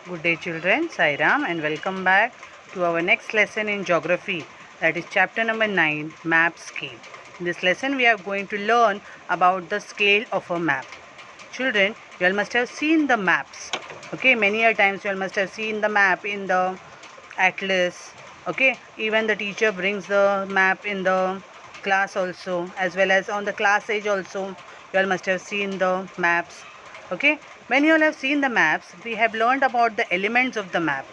Good day children, Sai Ram and welcome back to our next lesson in geography, that is chapter number 9, map scale. In this lesson we are going to learn about the scale of a map. Children, you all must have seen the maps. Okay, many a times you all must have seen the map in the atlas. Okay, even the teacher brings the map in the class also, as well as on the class age also. You all must have seen the maps. Okay, when you all have seen the maps, we have learned about the elements of the map.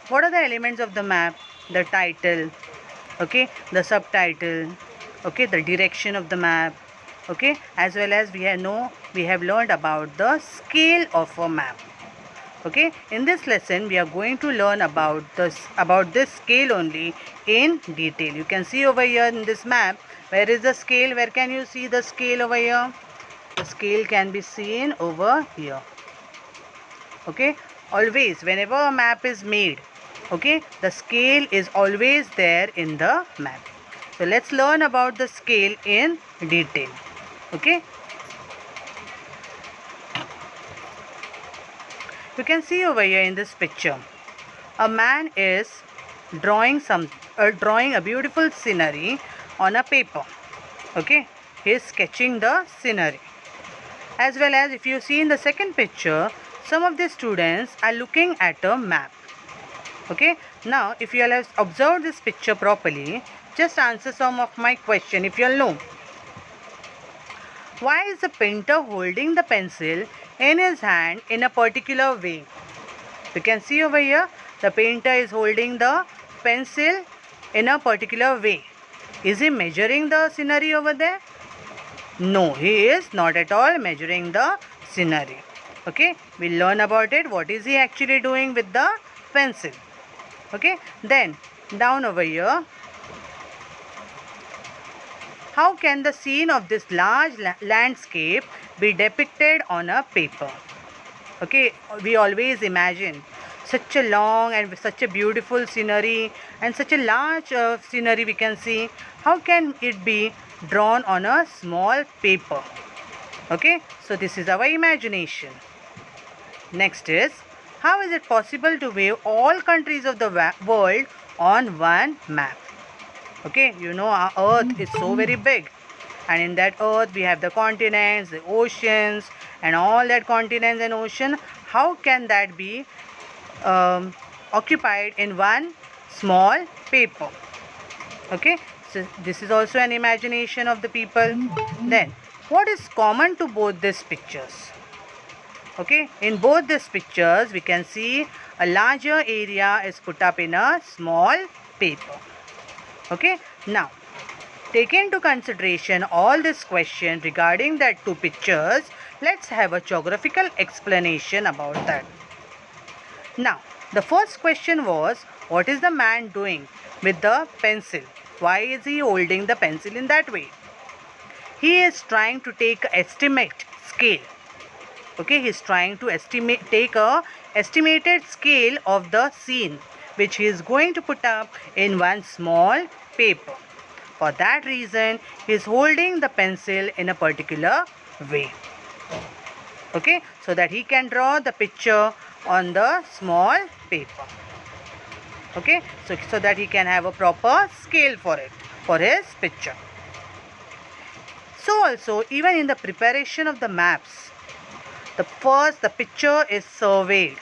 What are the elements of the map? The title, okay, the subtitle, okay, the direction of the map, okay, as well as we have learned about the scale of a map. Okay, in this lesson we are going to learn about this scale only in detail. You can see over here in this map, where is the scale? Where can you see the scale over here? The scale can be seen over here. Okay, always whenever a map is made, okay, the scale is always there in the map. So let's learn about the scale in detail. Okay, you can see over here in this picture, a man is drawing a beautiful scenery on a paper. Okay, he is sketching the scenery. As well as if you see in the second picture, some of the students are looking at a map. Okay, now if you all have observed this picture properly, just answer some of my question if you all know. Why is the painter holding the pencil in his hand in a particular way? You can see over here, the painter is holding the pencil in a particular way. Is he measuring the scenery over there? No, he is not at all measuring the scenery. Okay, we'll learn about it. What is he actually doing with the pencil? Okay, then down over here, how can the scene of this large landscape be depicted on a paper? Okay, we always imagine such a long and such a beautiful scenery and such a large scenery we can see. How can it be drawn on a small paper? Okay, so this is our imagination. Next is, how is it possible to weave all countries of the world on one map? Okay, you know our earth is so very big, and in that earth we have the continents, the oceans, and all that continents and ocean. How can that be occupied in one small paper? Okay, so this is also an imagination of the people. Then what is common to both these pictures? Okay, in both these pictures we can see a larger area is put up in a small paper. Okay, now take into consideration all this question regarding that two pictures. Let's have a geographical explanation about that. Now, the first question was, what is the man doing with the pencil? Why is he holding the pencil in that way? He is trying to take estimate scale. Okay, he is trying to take a estimated scale of the scene which he is going to put up in one small paper. For that reason, he is holding the pencil in a particular way. Okay, so that he can draw the picture on the small paper. Okay, so that he can have a proper scale for it, for his picture. So also, even in the preparation of the maps, the picture is surveyed.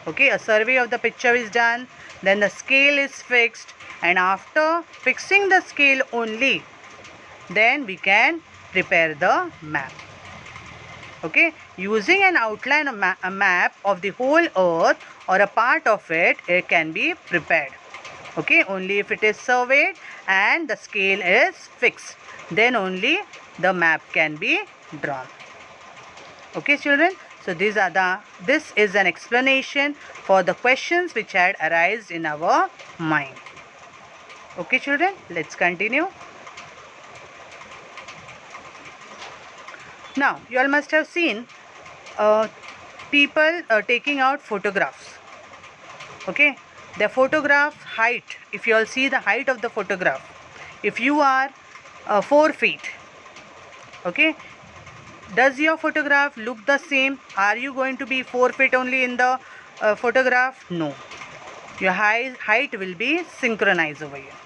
Okay, a survey of the picture is done, then the scale is fixed, and after fixing the scale only, then we can prepare the map. Okay, using an outline of a map of the whole earth or a part of it, it can be prepared. Okay, only if it is surveyed and the scale is fixed, then only the map can be drawn. Okay children, so this is an explanation for the questions which had arisen in our mind. Okay children, let's continue. Now, you all must have seen people taking out photographs. Okay, the photograph height, if you all see the height of the photograph, if you are 4 feet, okay, does your photograph look the same? Are you going to be 4 feet only in the photograph? No. Your height will be synchronized over here.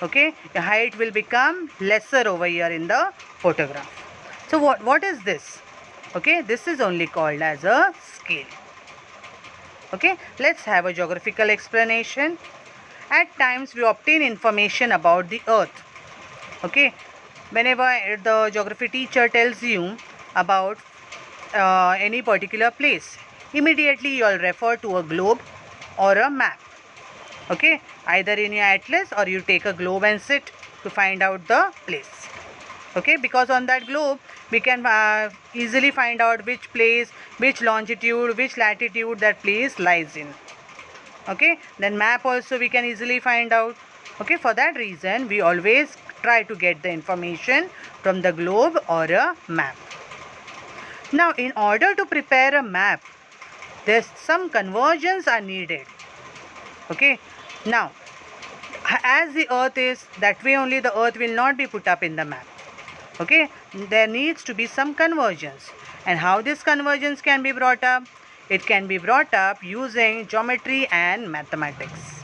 Okay, your height will become lesser over here in the photograph. So what is this? Okay, this is only called as a scale. Okay, let's have a geographical explanation. At times we obtain information about the earth. Okay, whenever the geography teacher tells you about any particular place, immediately you will refer to a globe or a map. Okay, either in your atlas or you take a globe and sit to find out the place. Okay, because on that globe we can easily find out which place, which longitude, which latitude that place lies in. Okay, then map also we can easily find out. Okay, for that reason we always try to get the information from the globe or a map. Now in order to prepare a map, there's some conversions are needed. Okay, now as the earth is, that way only the earth will not be put up in the map. Okay, there needs to be some conversions. And how this convergence can be brought up? It can be brought up using geometry and mathematics.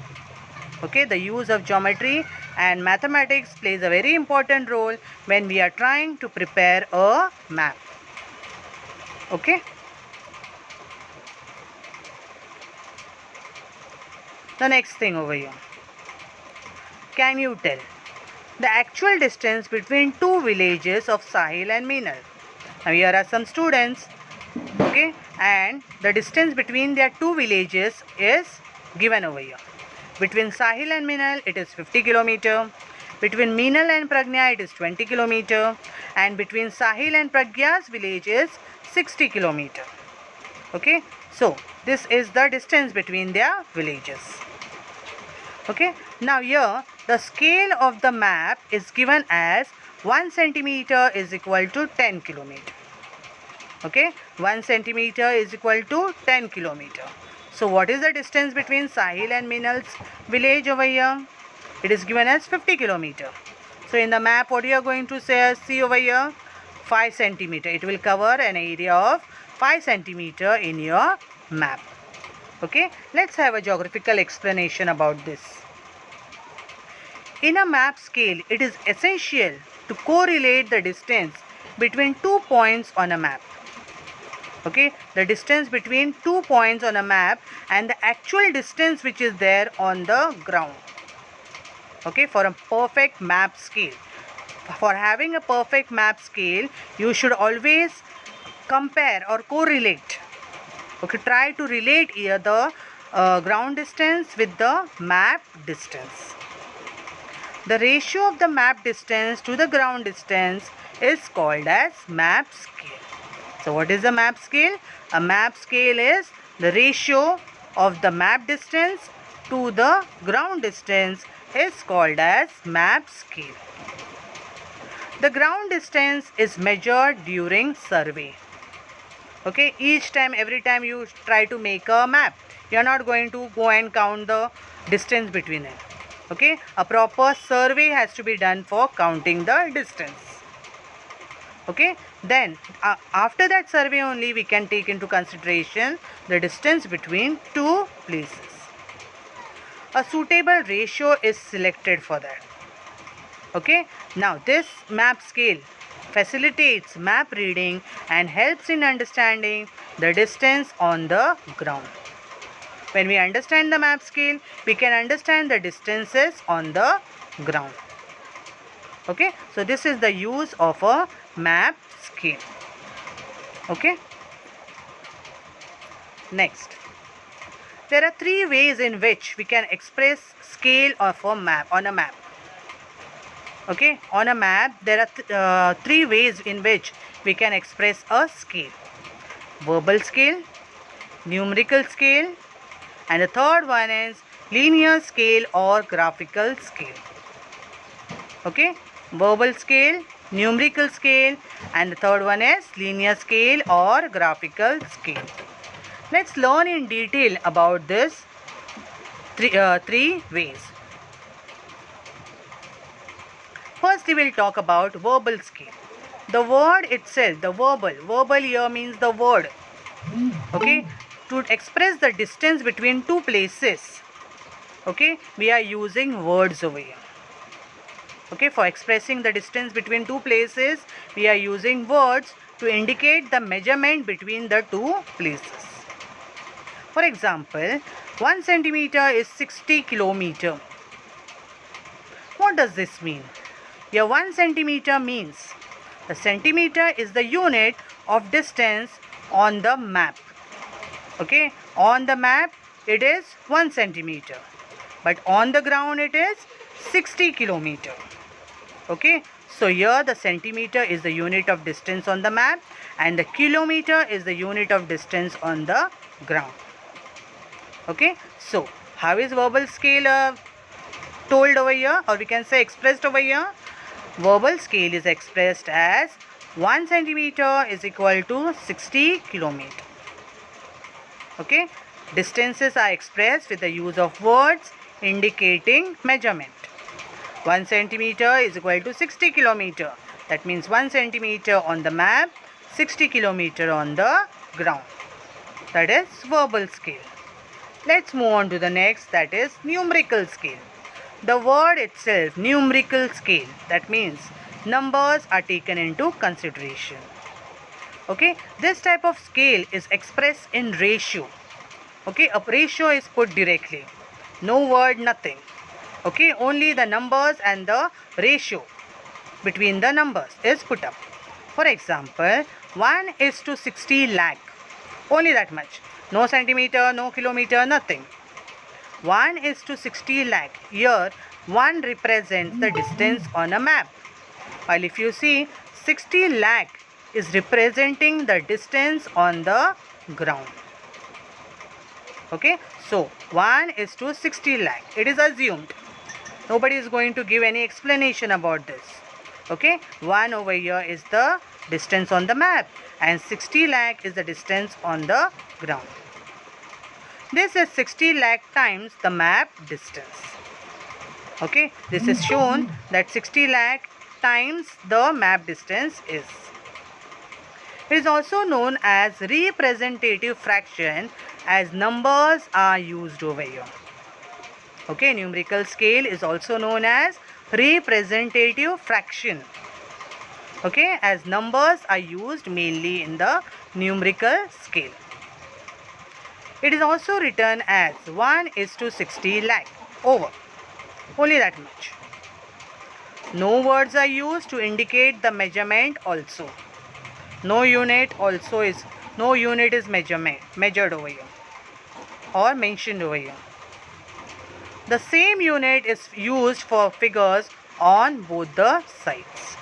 Okay, the use of geometry and mathematics plays a very important role when we are trying to prepare a map. Okay. The next thing over here. Can you tell the actual distance between two villages of Sahil and Meenal? Now here are some students. Okay, and the distance between their two villages is given over here. Between Sahil and Meenal it is 50 km. Between Meenal and Pragya it is 20 km. And between Sahil and Pragya's village is 60 km. Okay, so this is the distance between their villages. Okay, now here the scale of the map is given as 1 centimeter is equal to 10 km. Okay, 1 centimeter is equal to 10 km. So what is the distance between Sahil and Meenal's village over here? It is given as 50 km. So in the map what you are going to see over here? 5 centimeter. It will cover an area of 5 centimeter in your map. Okay, let's have a geographical explanation about this. In a map scale, it is essential to correlate the distance between 2 points on a map. Okay, the distance between 2 points on a map and the actual distance which is there on the ground. Okay, for a perfect map scale. For having a perfect map scale, you should always compare or correlate. Okay, try to relate here the ground distance with the map distance. The ratio of the map distance to the ground distance is called as map scale. So what is a map scale? A map scale is the ratio of the map distance to the ground distance is called as map scale. The ground distance is measured during survey. Okay, every time you try to make a map, you are not going to go and count the distance between it. Okay, a proper survey has to be done for counting the distance. Okay, then after that survey only we can take into consideration the distance between two places. A suitable ratio is selected for that. Okay, now this map scale facilitates map reading and helps in understanding the distance on the ground. When we understand the map scale, we can understand the distances on the ground. Okay, so this is the use of a map scale. Okay, next, there are three ways in which we can express scale of a map on a map. Okay, on a map there are three ways in which we can express a scale: verbal scale, numerical scale, and the third one is linear scale or graphical scale. Okay, verbal scale, numerical scale, and the third one is linear scale or graphical scale. Let's learn in detail about this three ways. First we will talk about verbal scale. The word itself, the verbal here means the word. Okay, to express the distance between two places, okay, we are using words over here. Okay, for expressing the distance between two places, we are using words to indicate the measurement between the two places. For example, 1 centimeter is 60 kilometer. What does this mean? Here 1 centimeter means the centimeter is the unit of distance on the map. Okay, on the map it is 1 centimeter, but on the ground it is 60 kilometer. Okay, so here the centimeter is the unit of distance on the map and the kilometer is the unit of distance on the ground. Okay, so how is verbal scale told over here, or we can say expressed over here? Verbal scale is expressed as 1 centimeter is equal to 60 kilometer. Okay, distances are expressed with the use of words indicating measurement. 1 centimeter is equal to 60 kilometer. That means 1 centimeter on the map, 60 kilometer on the ground. That is verbal scale. Let's move on to the next, that is numerical scale. The word itself, numerical scale, that means numbers are taken into consideration. Okay, this type of scale is expressed in ratio. Okay, a ratio is put directly. No word, nothing. Okay, only the numbers and the ratio between the numbers is put up. For example, 1 is to 60 lakh. Only that much. No centimeter, no kilometer, nothing. 1 is to 60 lakh. Here 1 represents the distance on a map. While if you see 60 lakh is representing the distance on the ground. Okay, so 1 is to 60 lakh. It is assumed. Nobody is going to give any explanation about this. Okay, 1 over here is the distance on the map and 60 lakh is the distance on the ground. This is 60 lakh times the map distance. Okay, this is shown that 60 lakh times the map distance is. It is also known as representative fraction as numbers are used over here. Okay, numerical scale is also known as representative fraction. Okay, as numbers are used mainly in the numerical scale. It is also written as 1 is to 60 lakh over. Only that much. No words are used to indicate the measurement also. No unit is measured over here or mentioned over here. The same unit is used for figures on both the sides.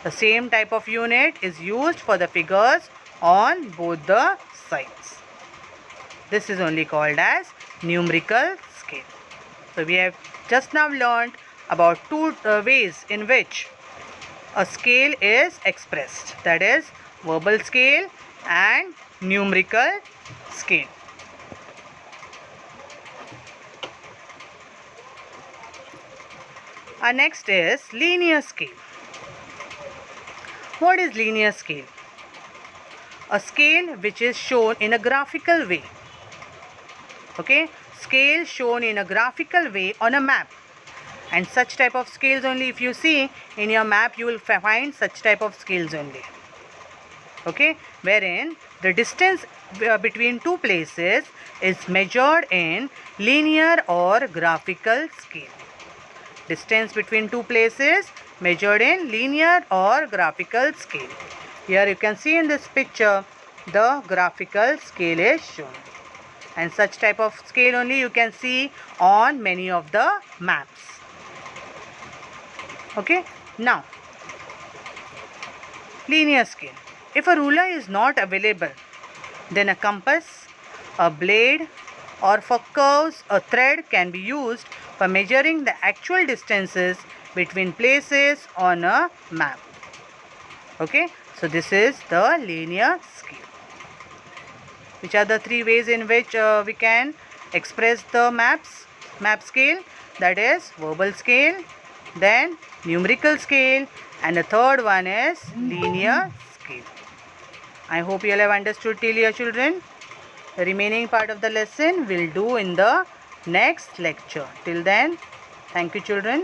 The same type of unit is used for the figures on both the sides. This is only called as numerical scale. So we have just now learned about two ways in which a scale is expressed. That is verbal scale and numerical scale. Our next is linear scale. What is linear scale? A scale which is shown in a graphical way. Okay, scale shown in a graphical way on a map. And such type of scales only, if you see in your map, you will find such type of scales only. Okay, wherein the distance between two places is measured in linear or graphical scale. Distance between two places measured in linear or graphical scale. Here you can see in this picture the graphical scale is shown. And such type of scale only you can see on many of the maps. Okay, now linear scale. If a ruler is not available, then a compass, a blade, or for curves a thread can be used for measuring the actual distances between places on a map. Okay, so this is the linear scale. Which are the three ways in which we can express the map scale? That is verbal scale, then numerical scale, and the third one is linear scale. I hope you all have understood till here, children. The remaining part of the lesson we'll do in the next lecture. Till then, thank you children.